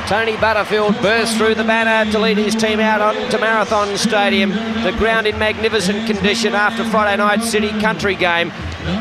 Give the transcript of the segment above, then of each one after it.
Tony Butterfield burst through the banner to lead his team out onto Marathon Stadium. The ground in magnificent condition after Friday night City Country game.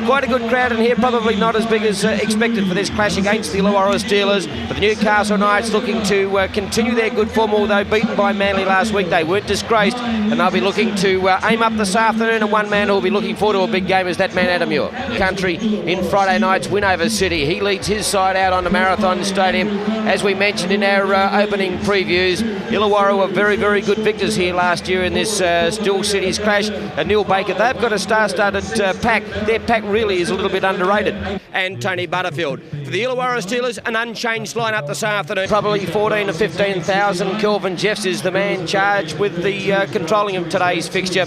Quite a good crowd in here, probably not as big as expected for this clash against the Illawarra Steelers. But the Newcastle Knights looking to continue their good form, although beaten by Manly last week. They weren't disgraced, and they'll be looking to aim up this afternoon. And one man who will be looking forward to a big game is that man Adam Muir. Country in Friday night's win over City. He leads his side out onto Marathon Stadium. As we mentioned in our opening previews, Illawarra were very, very good victors here last year in this Still Cities clash. And Neil Baker, they've got a star-studded pack. Their pack really is a little bit underrated. And Tony Butterfield. For the Illawarra Steelers, an unchanged lineup this afternoon. Probably 14 to 15,000. Kelvin Jeffs is the man charged with the controlling of today's fixture.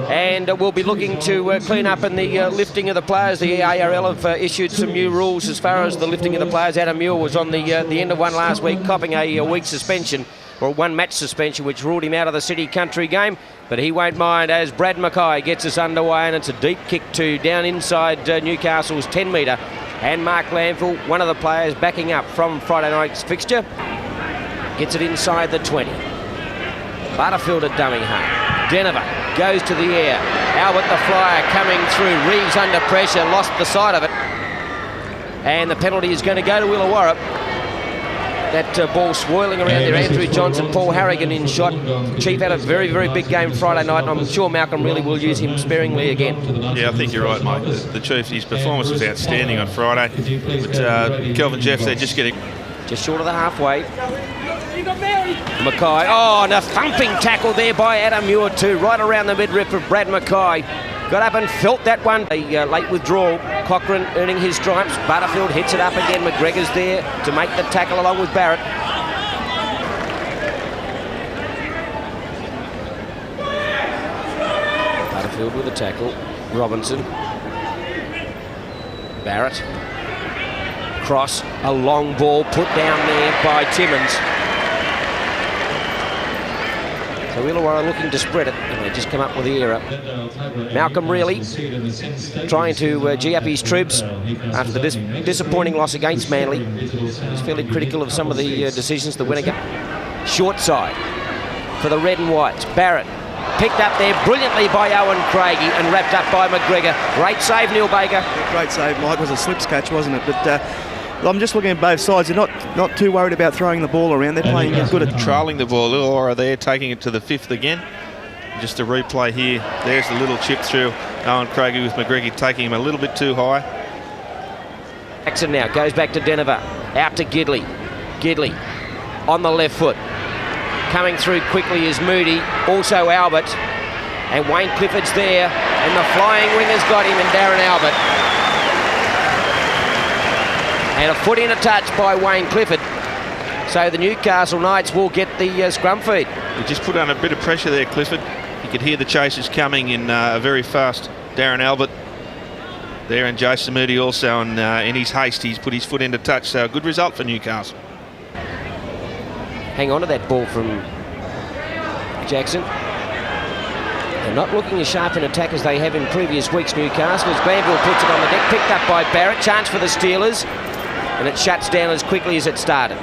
And we'll be looking to clean up in the lifting of the players. The ARL have issued some new rules as far as the lifting of the players. Adam Muir was on the end of one last week, copping a week suspension, or one match suspension, which ruled him out of the City Country game. But he won't mind as Brad Mackay gets us underway, and it's a deep kick to down inside Newcastle's 10-metre. And Mark Lanville, one of the players backing up from Friday night's fixture, gets it inside the 20. Butterfield at dummy home. Denver goes to the air. Albert the flyer coming through. Reeves under pressure, lost the side of it. And the penalty is going to go to Illawarra. That ball swirling around there. Andrew Johnson, Paul Harrigan in shot. Chief had a very, very big game Friday night, and I'm sure Malcolm really will use him sparingly again. Yeah, I think you're right, Mike. The Chief, his performance was outstanding on Friday. But Kelvin Jeffs, they're just getting... Just short of the halfway. Mackay. Oh, and a thumping tackle there by Adam Muir too, right around the midriff of Brad Mackay. Got up and felt that one. A late withdrawal. Cochrane earning his stripes. Butterfield hits it up again. McGregor's there to make the tackle along with Barrett. Butterfield with a tackle. Robinson. Barrett. Cross. A long ball put down there by Timmins. So Illawarra looking to spread it, and they just come up with the error. Malcolm really trying to gee up his troops after the disappointing loss against Manly. He's fairly critical of some of the decisions that went against. Short side for the red and whites. Barrett picked up there brilliantly by Owen Craigie and wrapped up by McGregor. Great save, Neil Baker. Great save, Mike. It was a slips catch, wasn't it? But I'm just looking at both sides. They're not too worried about throwing the ball around. They're playing good at controlling the ball. Illawarra there, taking it to the 5th again. Just a replay here. There's the little chip through. Owen Craigie with McGregor taking him a little bit too high. Jackson now goes back to Denver. Out to Gidley. Gidley on the left foot. Coming through quickly is Moody. Also Albert. And Wayne Clifford's there. And the flying winger's got him, and Darren Albert. And a foot in a touch by Wayne Clifford. So the Newcastle Knights will get the scrum feed. He just put on a bit of pressure there, Clifford. You could hear the chasers coming in a very fast Darren Albert there, and Jason Moody also, and in his haste he's put his foot into touch. So a good result for Newcastle. Hang on to that ball from Jackson. They're not looking as sharp in attack as they have in previous weeks, Newcastle, as Glanville puts it on the deck. Picked up by Barrett. Chance for the Steelers. And it shuts down as quickly as it started.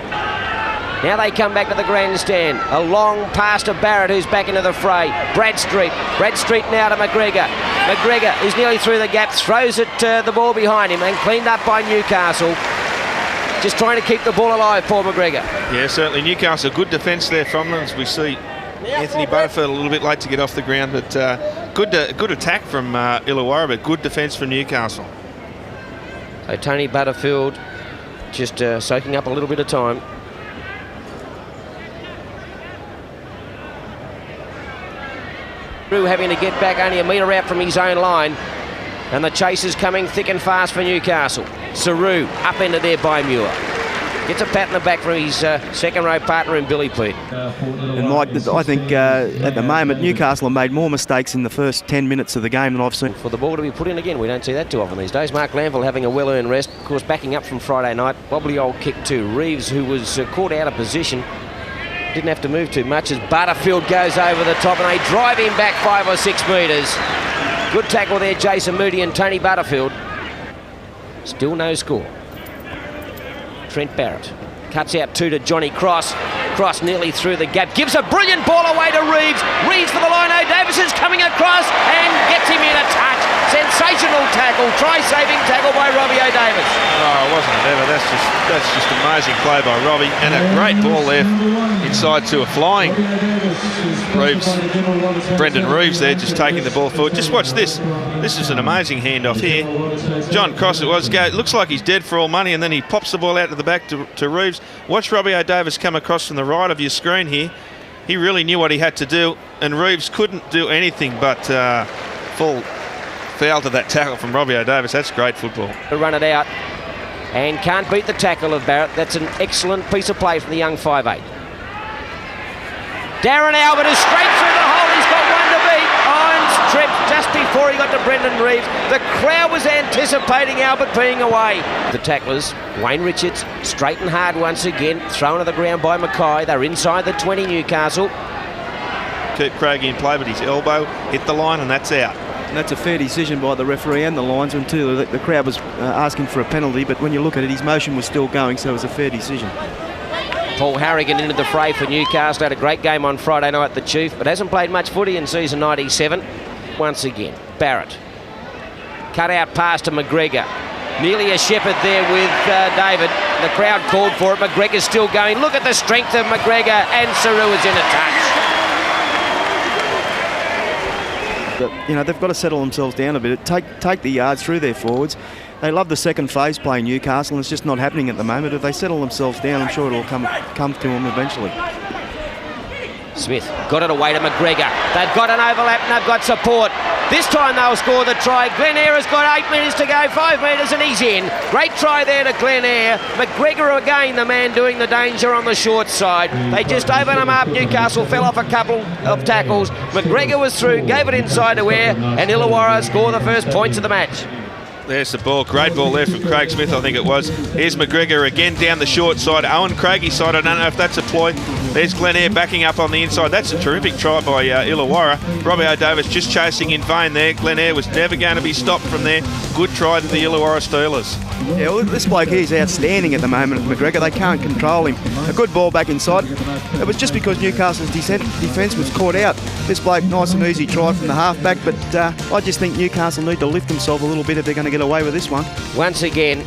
Now they come back to the grandstand. A long pass to Barrett, who's back into the fray. Bradstreet now to McGregor. McGregor is nearly through the gap, throws it the ball behind him, and cleaned up by Newcastle. Just trying to keep the ball alive for McGregor. Yeah, certainly Newcastle, good defence there from them, as we see Anthony Butterfield a little bit late to get off the ground, but good attack from Illawarra, but good defence from Newcastle. So Tony Butterfield just soaking up a little bit of time. Drew having to get back only a metre out from his own line, and the chase is coming thick and fast for Newcastle. Saru up into there by Muir. Gets a pat in the back from his second row partner in Billy Pete. And Mike, I think at the moment Newcastle have made more mistakes in the first 10 minutes of the game than I've seen. For the ball to be put in again, we don't see that too often these days. Mark Lanville having a well-earned rest, of course backing up from Friday night. Wobbly old kick to Reeves, who was caught out of position. Didn't have to move too much as Butterfield goes over the top, and they drive him back 5 or 6 metres. Good tackle there, Jason Moody and Tony Butterfield. Still no score. Trent Barrett Cuts out 2 to Johnny Cross. Cross nearly through the gap. Gives a brilliant ball away to Reeves. Reeves for the line. Davis is coming across and gets him in a touch. Sensational tackle. Try-saving tackle by Robbie O'Davis. Oh, wasn't it ever? That's just amazing play by Robbie. And a great ball there inside to a flying Reeves. Brendan Reeves there just taking the ball forward. Just watch this. This is an amazing handoff here. John Cross it was. Looks like he's dead for all money, and then he pops the ball out to the back to Reeves. Watch Robbie O'Davis come across from the right of your screen here. He really knew what he had to do, and Reeves couldn't do anything but full foul to that tackle from Robbie O'Davis. That's great football. To run it out and can't beat the tackle of Barrett. That's an excellent piece of play from the young 5'8". Darren Albert is straight through the hole. He's got one to beat. Irons tripped just before he got to Brendan Reeves. The crowd was anticipating Albert being away. The tacklers, Wayne Richards, straight and hard once again. Thrown to the ground by Mackay. They're inside the 20, Newcastle. Kurt Craig in play, but his elbow hit the line, and that's out. And that's a fair decision by the referee and the linesman too. The crowd was asking for a penalty, but when you look at it, his motion was still going, so it was a fair decision. Paul Harrigan into the fray for Newcastle. Had a great game on Friday night at the Chief, but hasn't played much footy in season 97. Once again, Barrett. Cut out pass to McGregor. Nearly a shepherd there with David. The crowd called for it. McGregor's still going. Look at the strength of McGregor, and Saru is in a touch. But, you know, they've got to settle themselves down a bit. Take the yards through their forwards. They love the second phase play, Newcastle, and it's just not happening at the moment. If they settle themselves down, I'm sure it'll come to them eventually. Smith got it away to McGregor. They've got an overlap and they've got support. This time they'll score the try. Glen Eyre has got 8 metres to go, 5 metres, and he's in. Great try there to Glen Eyre. McGregor again, the man doing the danger on the short side. They just opened them up. Newcastle fell off a couple of tackles. McGregor was through, gave it inside to Eyre, and Illawarra score the first points of the match. There's the ball. Great ball there from Craig Smith, I think it was. Here's McGregor again down the short side. Owen Craigie side, I don't know if that's a ploy. There's Glen Eyre backing up on the inside. That's a terrific try by Illawarra. Robbie O'Davis just chasing in vain there. Glen Eyre was never going to be stopped from there. Good try to the Illawarra Steelers. Yeah, well, this bloke here is outstanding at the moment, McGregor. They can't control him. A good ball back inside. It was just because Newcastle's defence was caught out. This bloke, nice and easy try from the halfback, but I just think Newcastle need to lift themselves a little bit if they're going to get away with this one. Once again,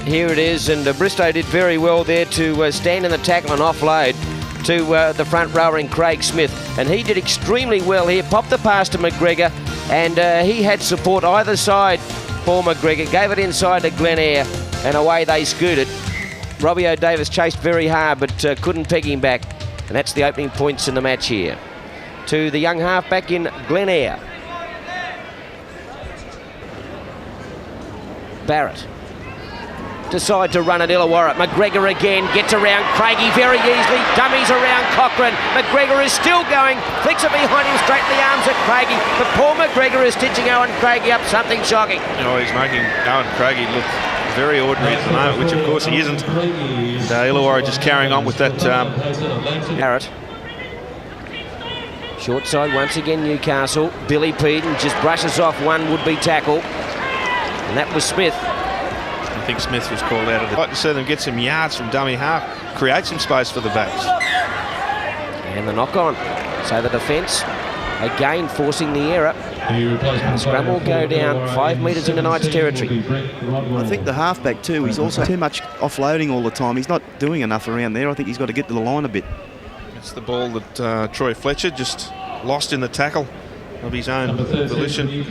here it is, and Bristow did very well there to stand in the tackle and offload to the front rower in Craig Smith, and he did extremely well here. Popped the pass to McGregor, and he had support either side for McGregor. Gave it inside to Glen Eyre, and away they scooted. Robbie O'Davis chased very hard, but couldn't peg him back, and that's the opening points in the match here. To the young halfback in Glen Eyre. Barrett decide to run at Illawarra. McGregor again gets around Craigie very easily, dummies around Cochrane. McGregor is still going, flicks it behind him straight in the arms at Craigie, but Paul McGregor is stitching Owen Craigie up, something shocking. Oh, he's making Owen Craigie look very ordinary at the moment, which of course he isn't. And Illawarra just carrying on with that. Barrett. Short side once again, Newcastle. Billy Peden just brushes off one would-be tackle, and that was Smith. I think Smith was called out of the... I'd like to see them get some yards from dummy half, create some space for the backs. And the knock on. So the defence again forcing the error. The scrum will go down 5 metres into Knights territory. I think the halfback too, he's also too much offloading all the time. He's not doing enough around there. I think he's got to get to the line a bit. It's the ball that Troy Fletcher just lost in the tackle of his own volition. And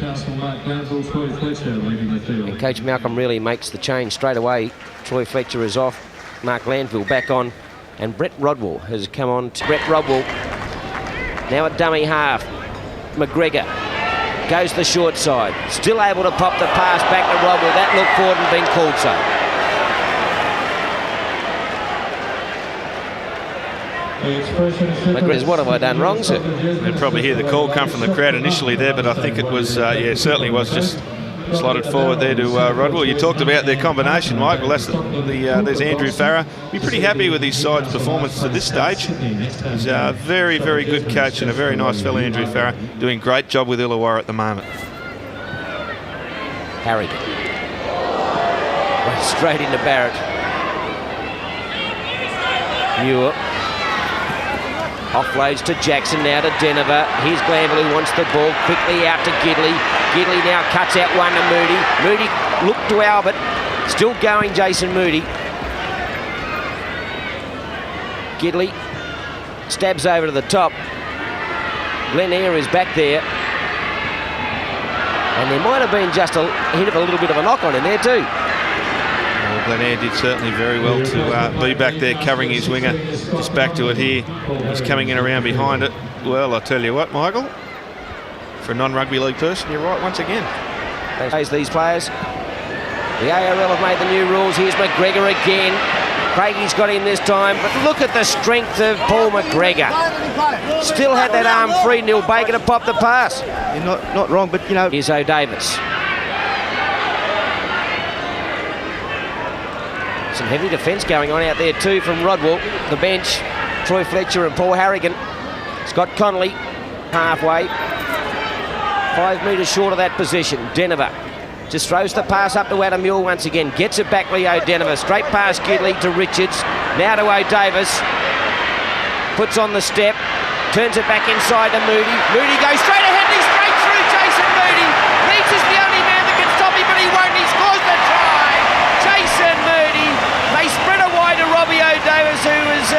Coach Malcolm really makes the change straight away. Troy Fletcher is off, Mark Landville back on, and Brett Rodwell has come on. Brett Rodwell now at dummy half. McGregor goes the short side, still able to pop the pass back to Rodwell. That looked forward and been called so. McGregor, what have I done wrong, sir? You'd probably hear the call come from the crowd initially there, but I think it was, yeah, certainly was just slotted forward there to Rodwell. You talked about their combination, Mike. Well, that's there's Andrew Farah. Be pretty happy with his side's performance to this stage. He's a very, very good coach and a very nice fellow, Andrew Farah, doing a great job with Illawarra at the moment. Harrigan. Straight into Barrett. Muir. Offloads to Jackson, now to Denver. Here's Glanville who wants the ball. Quickly out to Gidley. Gidley now cuts out one to Moody. Moody looked to Albert. Still going, Jason Moody. Gidley stabs over to the top. Glen Eyre is back there. And there might have been just a hint of a little bit of a knock on in there too. Well, Glen Eyre did certainly very well to be back there covering his winger. Just back to it here. He's coming in around behind it. Well, I tell you what, Michael, for a non-rugby league person, you're right once again. Thanks these players. The ARL have made the new rules. Here's McGregor again. Craiggie's got him this time, but look at the strength of Paul McGregor. Still had that arm free. Neil Baker to pop the pass. You're not wrong, but you know. Here's O'Davis. Some heavy defence going on out there too from Rodwell. The bench, Troy Fletcher and Paul Harrigan. Scott Connolly halfway. 5 metres short of that position. Denver just throws the pass up to Adam Muir once again. Gets it back, Leo Denver. Straight past Gidley to Richards. Now to O'Davis. Puts on the step. Turns it back inside to Moody. Moody goes straight ahead and he's straight through Jason Moody. Reeds is the only man that can stop him, but he won't. He scores the try. Jason Moody. They sprint away to Robbie O'Davis, who was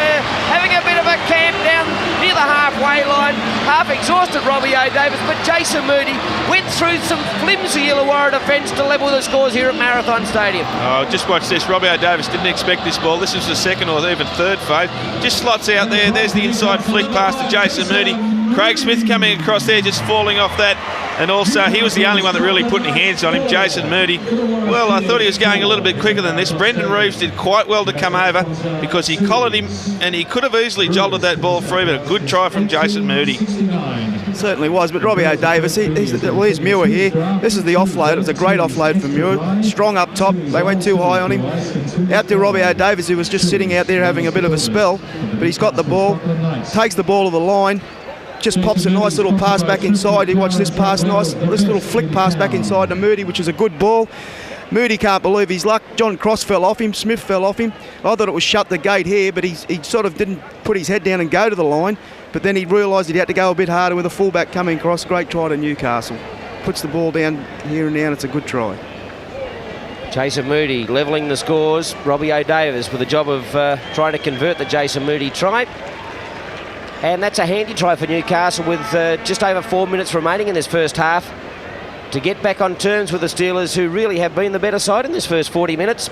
having a bit of a camp down near the halfway line. Half exhausted Robbie O'Davis, but Jason Moody went through some flimsy Illawarra defence to level the scores here at Marathon Stadium. Oh, just watch this. Robbie O'Davis didn't expect this ball. This was the second or even third fade. Just slots out there. There's the inside flick pass to Jason Moody. Craig Smith coming across there, just falling off that. And also, he was the only one that really put any hands on him, Jason Moody. Well, I thought he was going a little bit quicker than this. Brendan Reeves did quite well to come over because he collared him and he could have easily jolted that ball free, but a good try from Jason Moody. Certainly was, but Robbie O'Davis, here's Muir here. This is the offload. It was a great offload from Muir. Strong up top. They went too high on him. Out to Robbie O'Davis, who was just sitting out there having a bit of a spell, but he's got the ball, takes the ball to the line, just pops a nice little pass back inside. You watch this pass, this little flick pass back inside to Moody, which is a good ball. Moody can't believe his luck. John Cross fell off him, Smith fell off him. I thought it was shut the gate here, but he sort of didn't put his head down and go to the line, but then he realised he had to go a bit harder with a fullback coming across. Great try to Newcastle. Puts the ball down here and now, and it's a good try. Jason Moody levelling the scores. Robbie O'Davis with the job of trying to convert the Jason Moody try. And that's a handy try for Newcastle with just over 4 minutes remaining in this first half to get back on terms with the Steelers, who really have been the better side in this first 40 minutes.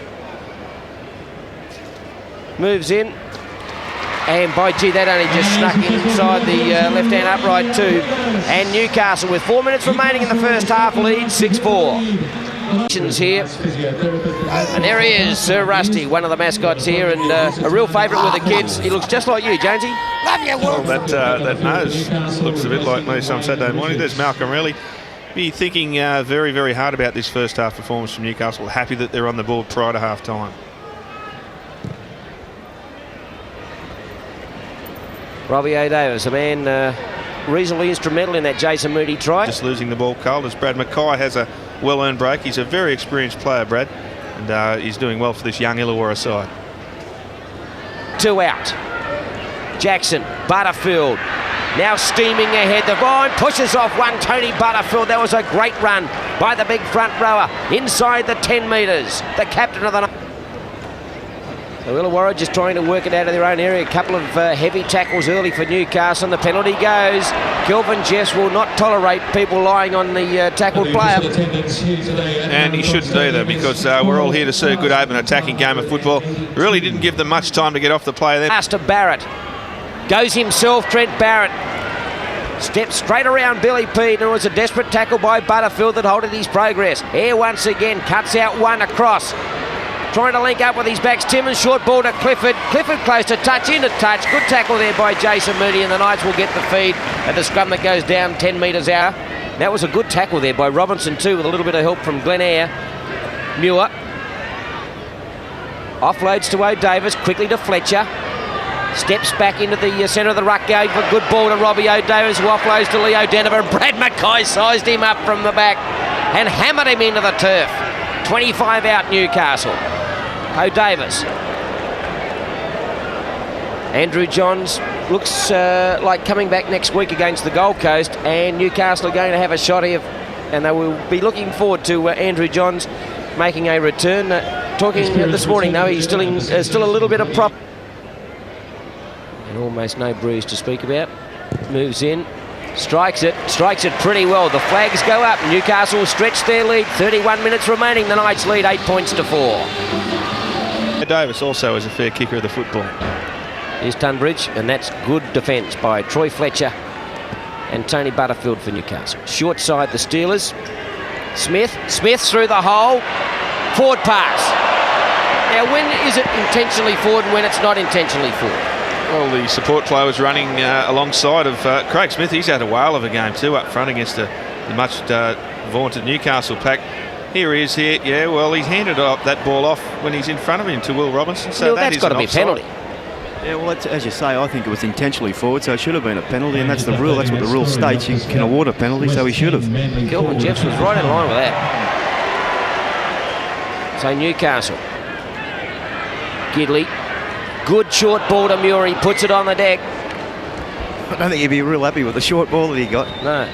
Moves in. And by gee, that only just snuck inside the left-hand upright too. And Newcastle with 4 minutes remaining in the first half leads 6-4. Here. And there he is, Sir Rusty, one of the mascots here, and a real favourite with the kids. He looks just like you, Jonesy. Love you, Wolf. Well, that nose looks a bit like me some Saturday morning. There's Malcolm really. Be thinking very, very hard about this first half performance from Newcastle. Happy that they're on the board prior to half time. Robbie O'Davis, a man reasonably instrumental in that Jason Moody try. Just losing the ball cold as Brad Mackay has a well-earned break. He's a very experienced player, Brad, and he's doing well for this young Illawarra side. 2 out. Jackson, Butterfield, now steaming ahead. The Vine pushes off one, Tony Butterfield. That was a great run by the big front rower inside the 10 metres. The captain of the night. So Illawarra just trying to work it out of their own area. A couple of heavy tackles early for Newcastle, and the penalty goes. Kelvin Jess will not tolerate people lying on the tackled player. And he shouldn't either, because we're all here to see a good open attacking game of football. Really didn't give them much time to get off the player there. Pass to Barrett. Goes himself, Trent Barrett. Steps straight around Billy Pede, and it was a desperate tackle by Butterfield that halted his progress. Here once again, cuts out one across. Trying to link up with his backs. Timmins, short ball to Clifford. Clifford close to touch, into touch. Good tackle there by Jason Moody, and the Knights will get the feed at the scrum that goes down 10 metres out. That was a good tackle there by Robinson too, with a little bit of help from Glen Eyre. Muir. Offloads to O'Davis, quickly to Fletcher. Steps back into the centre of the ruck gate. A good ball to Robbie O'Davis, who offloads to Leo Denver. Brad Mackay sized him up from the back and hammered him into the turf. 25 out Newcastle. O'Davis. Andrew Johns looks like coming back next week against the Gold Coast, and Newcastle are going to have a shot here, and they will be looking forward to Andrew Johns making a return. Talking this morning, though, he's still a little bit of prop. And almost no bruise to speak about. Moves in, strikes it pretty well. The flags go up. Newcastle stretch their lead. 31 minutes remaining. The Knights lead 8 points to 4. Davis also is a fair kicker of the football. Here's Tunbridge, and that's good defence by Troy Fletcher and Tony Butterfield for Newcastle. Short side the Steelers. Smith through the hole. Forward pass. Now, when is it intentionally forward and when it's not intentionally forward? Well, the support player was running alongside of Craig Smith. He's had a whale of a game too up front against the much vaunted Newcastle pack. Here he is here. Yeah, well, he's handed up that ball off when he's in front of him to Will Robinson. So that's got to be a penalty. Yeah, well, as you say, I think it was intentionally forward, so it should have been a penalty, and that's the rule. That's what the rule states. You can award a penalty, so he should have. Gilman Jeffs was right in line with that. So Newcastle. Gidley. Good short ball to Muir. He puts it on the deck. I don't think he'd be real happy with the short ball that he got. No.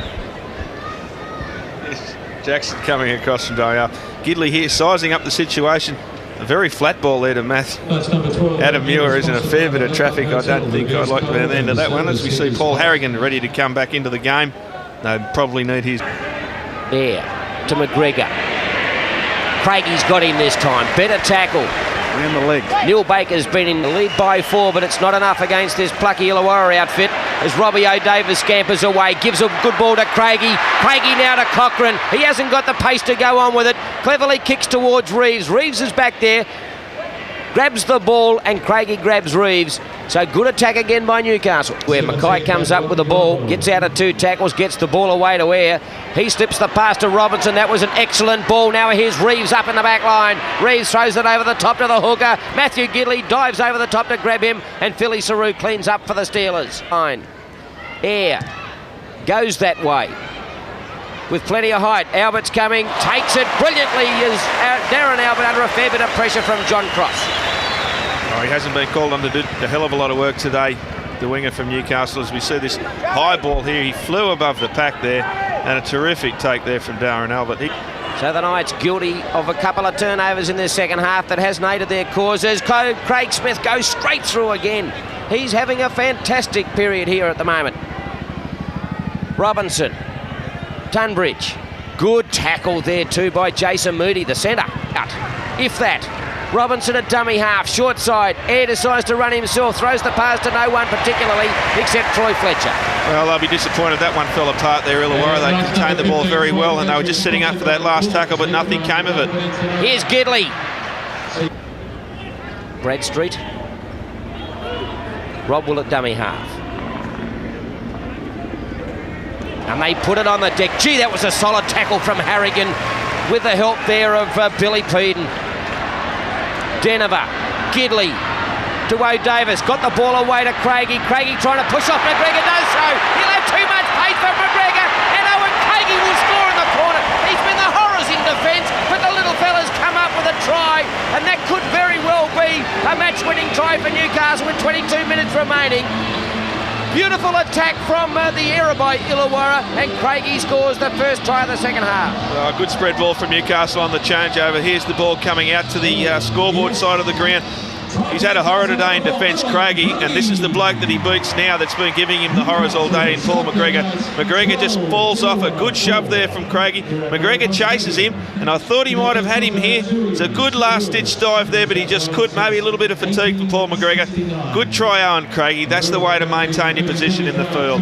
Jackson coming across from Dyer. Gidley here sizing up the situation. A very flat ball there to Adam Muir. Isn't a fair bit of traffic. I don't think I'd like to be at the end of that one, as we see Paul Harrigan ready to come back into the game. They probably need his... There to McGregor. Craigy's got him this time. Better tackle. Around the leg. Neil Baker's been in the lead by 4, but it's not enough against this plucky Illawarra outfit as Robbie O'Davis scampers away. Gives a good ball to Craigie. Craigie now to Cochrane. He hasn't got the pace to go on with it. Cleverly kicks towards Reeves. Reeves is back there. Grabs the ball and Craigie grabs Reeves. So good attack again by Newcastle, where Mackay comes up with the ball, gets out of 2 tackles, gets the ball away to Air. He slips the pass to Robinson. That was an excellent ball. Now here's Reeves up in the back line. Reeves throws it over the top to the hooker. Matthew Gidley dives over the top to grab him, and Philly Saru cleans up for the Steelers. Air goes that way with plenty of height. Albert's coming, takes it brilliantly. Is Darren Albert under a fair bit of pressure from John Cross. Oh, he hasn't been called on to do a hell of a lot of work today, the winger from Newcastle. As we see this high ball here, he flew above the pack there, and a terrific take there from Darren Albert. So the Knights guilty of a couple of turnovers in their second half that hasn't aided their causes. Craig Smith goes straight through again. He's having a fantastic period here at the moment. Robinson, Tunbridge, good tackle there too by Jason Moody, the centre. Out, if that. Robinson at dummy half, short side. Air decides to run himself, throws the pass to no one particularly, except Troy Fletcher. Well, they'll be disappointed that one fell apart there, Illawarra. They contained the ball very well, and they were just setting up for that last tackle, but nothing came of it. Here's Gidley. Bradstreet. Rob Will at dummy half. And they put it on the deck. Gee, that was a solid tackle from Harrigan with the help there of Billy Peden. Denver, Gidley to O'Davis, got the ball away to Craigie. Craigie trying to push off McGregor, does so. He'll have too much pace for McGregor, and Owen Craigie will score in the corner. He's been the horrors in defence, but the little fella's come up with a try, and that could very well be a match-winning try for Newcastle with 22 minutes remaining. Beautiful attack from the era by Illawarra, and Craigie scores the first try of the second half. Good spread ball from Newcastle on the changeover. Here's the ball coming out to the scoreboard side of the ground. He's had a horror today in defence, Craigie, and this is the bloke that he beats now that's been giving him the horrors all day in Paul McGregor. McGregor just falls off. A good shove there from Craigie. McGregor chases him, and I thought he might have had him here. It's a good last-ditch dive there, but he just could. Maybe a little bit of fatigue for Paul McGregor. Good try, Owen Craigie. That's the way to maintain your position in the field.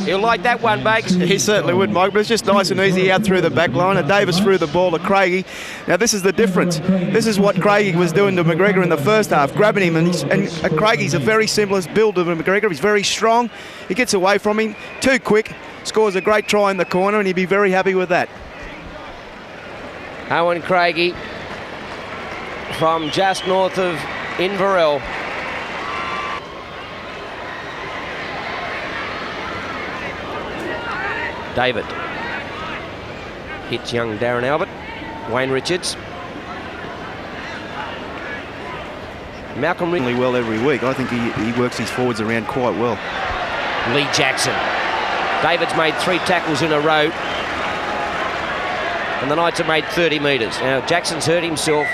He'll like that one, Bakes. He certainly would, Mike, but it's just nice and easy out through the back line. And Davis threw the ball to Craigie. Now, this is the difference. This is what Craigie was doing to McGregor in the first half, grabbing him. And Craigie's a very similar build to McGregor. He's very strong. He gets away from him too quick, scores a great try in the corner, and he'd be very happy with that. Owen Craigie from just north of Inverell. David hits young Darren Albert. Wayne Richards. Malcolm Really well every week. I think he works his forwards around quite well. Lee Jackson. David's made 3 tackles in a row. And the Knights have made 30 metres. Now, Jackson's hurt himself.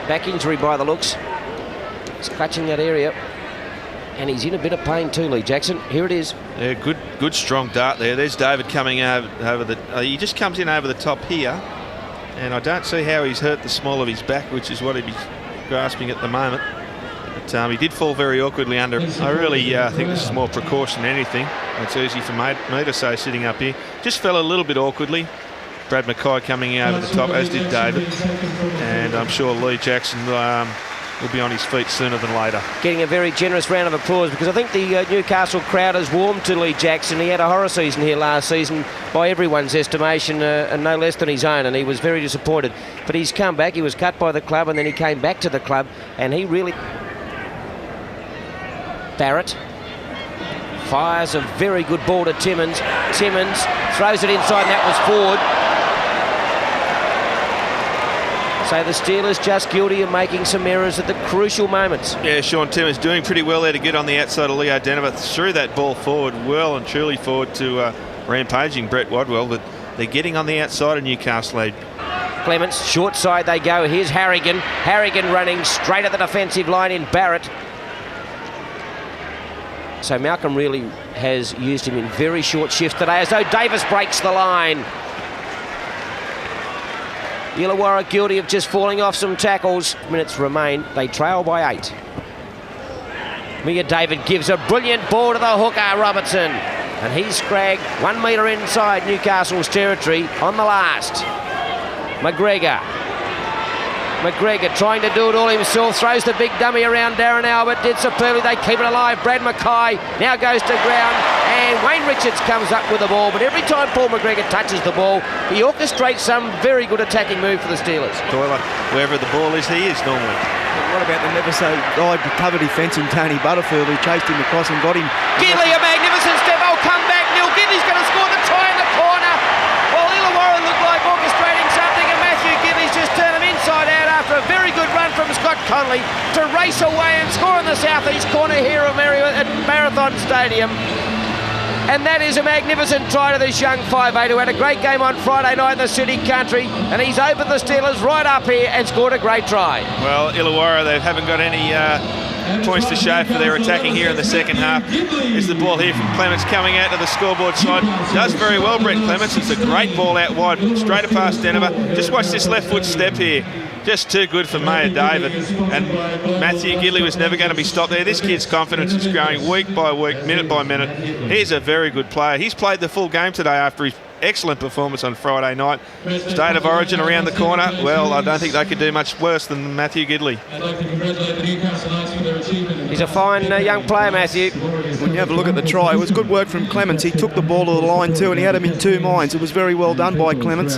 Back injury by the looks. He's clutching that area. And he's in a bit of pain too, Lee Jackson. Here it is. Yeah, good strong dart there. There's David coming over the... he just comes in over the top here. And I don't see how he's hurt the small of his back, which is what he'd be grasping at the moment. But he did fall very awkwardly under. I really think this is more precaution than anything. It's easy for me to say sitting up here. Just fell a little bit awkwardly. Brad Mackay coming over the top, as did David. And I'm sure Lee Jackson will be on his feet sooner than later. Getting a very generous round of applause because I think the Newcastle crowd has warmed to Lee Jackson. He had a horror season here last season by everyone's estimation, and no less than his own, and he was very disappointed. But he's come back. He was cut by the club and then he came back to the club, and he really... Barrett fires a very good ball to Timmins. Timmins throws it inside, and that was forward. So the Steelers just guilty of making some errors at the crucial moments. Yeah, Sean Timmins doing pretty well there to get on the outside of Leo Denver. Threw that ball forward, well and truly forward to rampaging Brett Wadwell, but they're getting on the outside of Newcastle lead. Clements, short side they go. Here's Harrigan. Harrigan running straight at the defensive line in Barrett. So Malcolm really has used him in very short shifts today, as though Davis breaks the line. Illawarra guilty of just falling off some tackles. Minutes remain. They trail by 8. Mia David gives a brilliant ball to the hooker, Robertson. And he's scragged 1 metre inside Newcastle's territory on the last. McGregor trying to do it all himself, throws the big dummy around Darren Albert, did superbly, they keep it alive. Brad Mackay now goes to ground, and Wayne Richards comes up with the ball, but every time Paul McGregor touches the ball, he orchestrates some very good attacking move for the Steelers. Doyle, wherever the ball is, he is normally. What about the never so cover defence in Tony Butterfield, who chased him across and got him? Gidley, a magnificent step, oh, come back, Neil Gidley's going to score the try in the corner. Well, Illawarra looked like orchestrating something, and Matthew Gidley's just turned him inside out after a very good run from Scott Conley to race away and score in the southeast corner here at Marathon Stadium. And that is a magnificent try to this young 5'8" who had a great game on Friday night in the City Country, and he's opened the Steelers right up here and scored a great try. Well, Illawarra, they haven't got any points to show for their attacking here in the second half. Here's the ball here from Clements coming out to the scoreboard side. Does very well, Brett Clements. It's a great ball out wide, straight past Denver. Just watch this left foot step here. Just too good for Mayor David. And Matthew Gidley was never going to be stopped there. This kid's confidence is growing week by week, minute by minute. He's a very good player. He's played the full game today after his excellent performance on Friday night. State of origin around the corner. Well, I don't think they could do much worse than Matthew Gidley. He's a fine young player, Matthew. When you have a look at the try, it was good work from Clements. He took the ball to the line too, and he had him in 2 minds. It was very well done by Clements.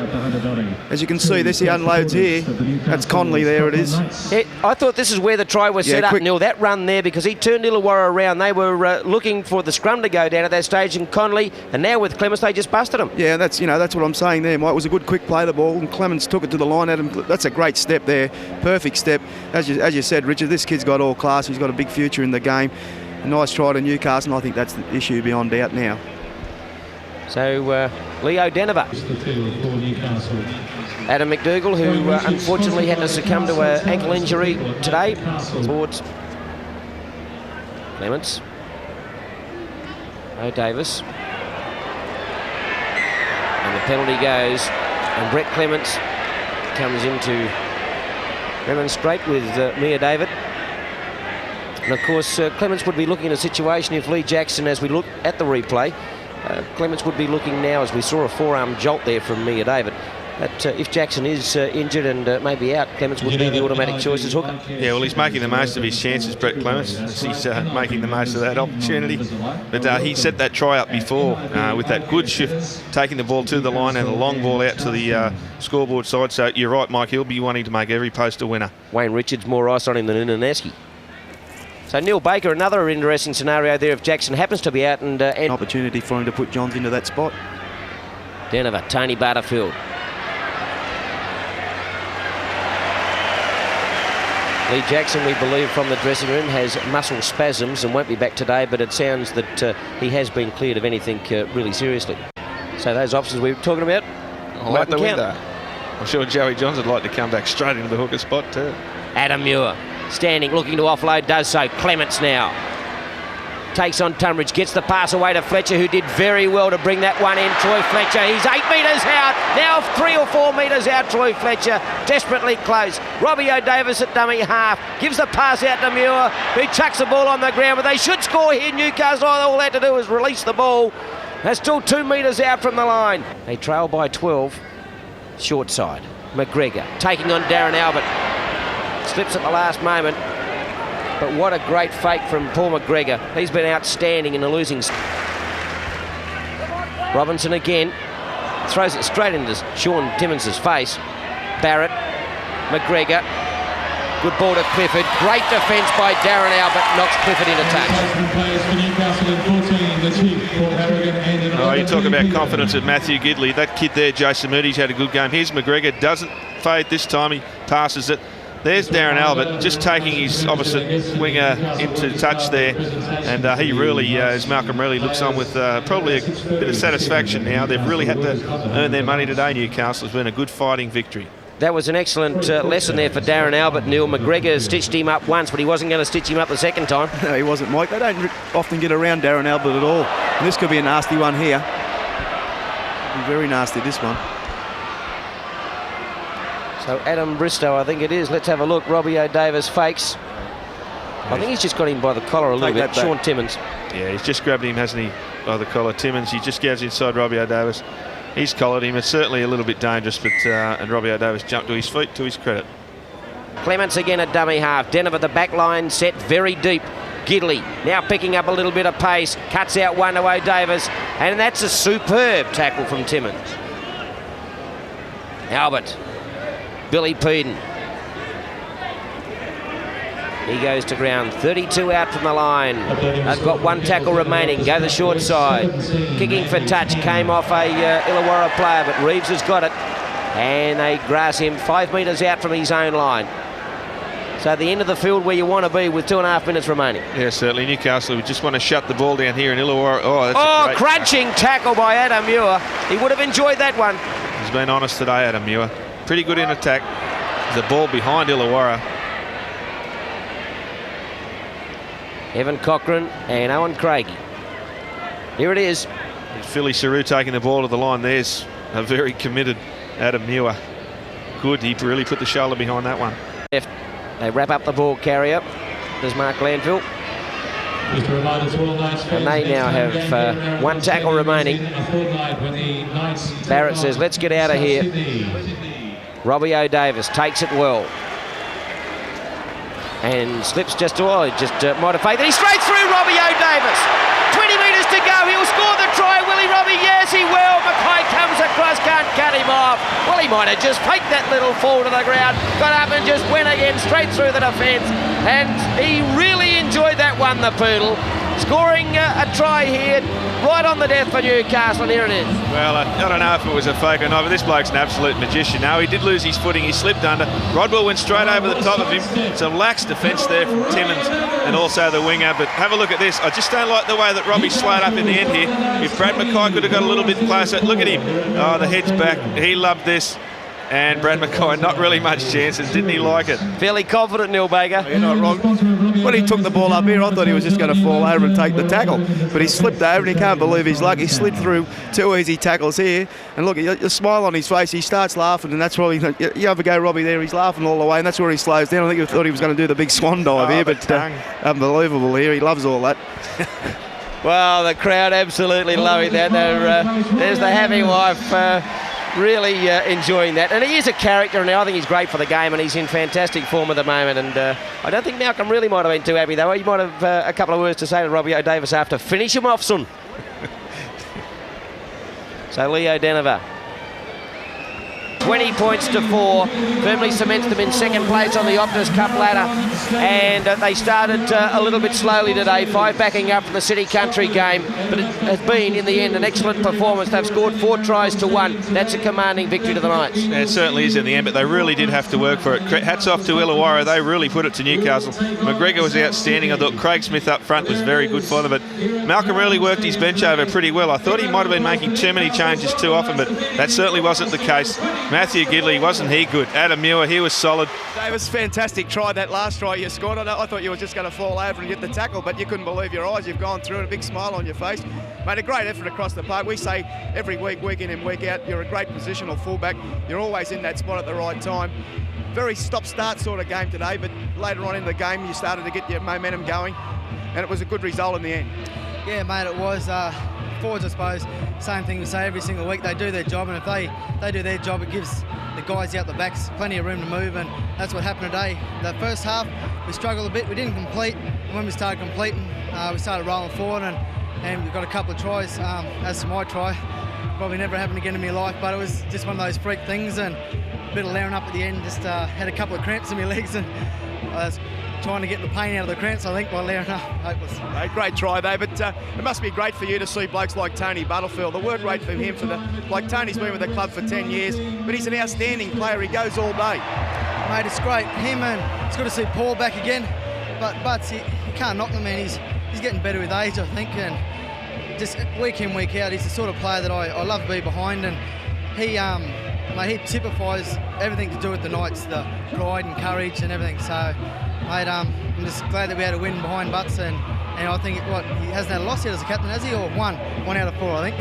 As you can see, this he unloads here. That's Conley there, it is. Yeah, I thought this is where the try was set up, Neil. That run there, because he turned Illawarra around. They were looking for the scrum to go down at that stage, and Conley, and now with Clements, they just busted him. Yeah, that's what I'm saying there, Mike. It was a good quick play the ball, and Clements took it to the line at him. That's a great step there, perfect step. As you said, Richard, this kid's got all class. He's got a big future in the game. A nice try to Newcastle, and I think that's the issue beyond doubt now. So Leo Denver. Adam McDougall, who unfortunately had to succumb to an ankle injury today. Towards Clements. Davis. And the penalty goes, and Brett Clements comes in to remonstrate with Mia David. And of course, Clements would be looking at a situation if Lee Jackson, as we look at the replay, Clements would be looking now, as we saw a forearm jolt there from Mia David, that if Jackson is injured and maybe out, Clements would be the automatic choice as hooker. Yeah, well, he's making the most of his chances, Brett Clements. He's making the most of that opportunity. But he set that try up before with that good shift, taking the ball to the line and a long ball out to the scoreboard side. So you're right, Mike, he'll be wanting to make every post a winner. Wayne Richards more ice on him than Inaneski. So Neil Baker, another interesting scenario there if Jackson happens to be out. And an opportunity for him to put Johns into that spot. Denver, Tony Butterfield. Lee Jackson, we believe, from the dressing room, has muscle spasms and won't be back today, but it sounds that he has been cleared of anything really seriously. So those options we were talking about, out the window. I'm sure Joey Johns would like to come back straight into the hooker spot too. Adam Muir, standing, looking to offload, does so. Clements now takes on Tunbridge, gets the pass away to Fletcher, who did very well to bring that one in. Troy Fletcher, he's 8 metres out, now 3 or 4 metres out. Troy Fletcher, desperately close. Robbie O'Davis at dummy half, gives the pass out to Muir, who chucks the ball on the ground, but they should score here. Newcastle, all they had to do was release the ball. They're still 2 metres out from the line. They trail by 12, short side. McGregor taking on Darren Albert, slips at the last moment. But what a great fake from Paul McGregor. He's been outstanding in the losing. Robinson again throws it straight into Sean Timmins' face. Barrett, McGregor, good ball to Clifford. Great defence by Darren Albert, knocks Clifford into touch. Oh, you talk about confidence of Matthew Gidley. That kid there, Jason Moody's had a good game. Here's McGregor, doesn't fade this time, he passes it. There's Darren Albert just taking his opposite winger into touch there, and he really, as Malcolm really looks on with probably a bit of satisfaction now. They've really had to earn their money today, Newcastle. It's been a good fighting victory. That was an excellent lesson there for Darren Albert. Neil McGregor stitched him up once, but he wasn't going to stitch him up the second time. No, he wasn't, Mike. They don't often get around Darren Albert at all. And this could be a nasty one here. Very nasty, this one. So Adam Bristow, I think it is. Let's have a look. Robbie O'Davis fakes. I think he's just got him by the collar a little bit. Sean Timmins. Yeah, he's just grabbed him, hasn't he, by the collar. Timmins, he just goes inside Robbie O'Davis. He's collared him. It's certainly a little bit dangerous, but and Robbie O'Davis jumped to his feet, to his credit. Clements again at dummy half. Denver at the back line, set very deep. Gidley now picking up a little bit of pace. Cuts out one to O'Davis, and that's a superb tackle from Timmins. Albert. Billy Peden. He goes to ground. 32 out from the line. They've got one tackle remaining. Go the short side. Kicking for touch. Came off a Illawarra player, but Reeves has got it. And they grass him 5 metres out from his own line. So the end of the field where you want to be with 2.5 minutes remaining. Yeah, certainly. Newcastle, we just want to shut the ball down here in Illawarra. Oh, that's a great crunching tackle by Adam Muir. He would have enjoyed that one. He's been honest today, Adam Muir. Pretty good in attack. The ball behind Illawarra. Evan Cochran and Owen Craigie. Here it is. Philly Saru taking the ball to the line. There's a very committed Adam Muir. Good, he really put the shoulder behind that one. They wrap up the ball carrier. There's Mark Landfill. And they now have one tackle remaining. Barrett says, let's get out of here. Robbie O'Davis takes it well. And slips just to, might have faked. He's straight through Robbie O'Davis. 20 metres to go. He'll score the try, will he, Robbie? Yes, he will. Mackay comes across, can't cut him off. Well, he might have just faked that little fall to the ground, got up and just went again straight through the defence. And he really enjoyed that one, the Poodle. Scoring a try here, right on the death for Newcastle, and here it is. Well, I don't know if it was a fake or not, but this bloke's an absolute magician. Now, he did lose his footing, he slipped under. Rodwell went straight over the top of him. It's a lax defence there from Timmins and also the winger, but have a look at this. I just don't like the way that Robbie slowed up in the end here. If Brad Mackay could have got a little bit closer, look at him. Oh, the head's back. He loved this. And Brad Mackay, not really much chances. Didn't he like it? Fairly confident, Neil Baker. You're not wrong. When he took the ball up here, I thought he was just going to fall over and take the tackle. But he slipped over and he can't believe his luck. He slid through 2 easy tackles here. And look, the smile on his face, he starts laughing. And that's probably, you have a go, Robbie, there. He's laughing all the way. And that's where he slows down. I think he thought he was going to do the big swan dive here. But unbelievable here. He loves all that. Well, the crowd absolutely loving that. There's the happy wife. Really enjoying that, and he is a character, and I think he's great for the game, and he's in fantastic form at the moment. And I don't think Malcolm really might have been too happy though. He might have a couple of words to say to Robbie O'Davis after. Finish him off, son. So Leo Denver, 20 points to 4, firmly cements them in second place on the Optus Cup ladder. And they started a little bit slowly today, 5 backing up from the City Country game, but it has been, in the end, an excellent performance. They've scored 4 tries to 1. That's a commanding victory to the Knights. Yeah, it certainly is in the end, but they really did have to work for it. Hats off to Illawarra. They really put it to Newcastle. McGregor was outstanding. I thought Craig Smith up front was very good for them, but Malcolm really worked his bench over pretty well. I thought he might have been making too many changes too often, but that certainly wasn't the case. Matthew Gidley, wasn't he good? Adam Muir, he was solid. It was fantastic try, that last try you scored. I thought you were just going to fall over and get the tackle, but you couldn't believe your eyes. You've gone through it, a big smile on your face. Made a great effort across the park. We say every week, week in and week out, you're a great positional fullback. You're always in that spot at the right time. Very stop-start sort of game today, but later on in the game, you started to get your momentum going, and it was a good result in the end. Yeah, mate, it was. Forwards, I suppose, same thing we say every single week. They do their job, and if they do their job, it gives the guys out the backs plenty of room to move, and that's what happened today. The first half, we struggled a bit. We didn't complete, and when we started completing, we started rolling forward, and we got a couple of tries. As for my try, probably never happened again in my life, but it was just one of those freak things, and a bit of layering up at the end. Just had a couple of cramps in my legs, and I was trying to get the pain out of the cramps, I think, by layering up. Hopeless. Great try, though, but it must be great for you to see blokes like Tony Butterfield. The work rate for him, like Tony's been with the club for 10 years, but he's an outstanding player. He goes all day. Mate, it's great. Him, and it's good to see Paul back again, but you can't knock the man. He's getting better with age, I think, and just week in, week out, he's the sort of player that I love to be behind, and he typifies everything to do with the Knights, the pride and courage and everything. So, mate, I'm just glad that we had a win behind Butts, and I think he hasn't had a loss yet as a captain, has he? Or one out of 4, I think.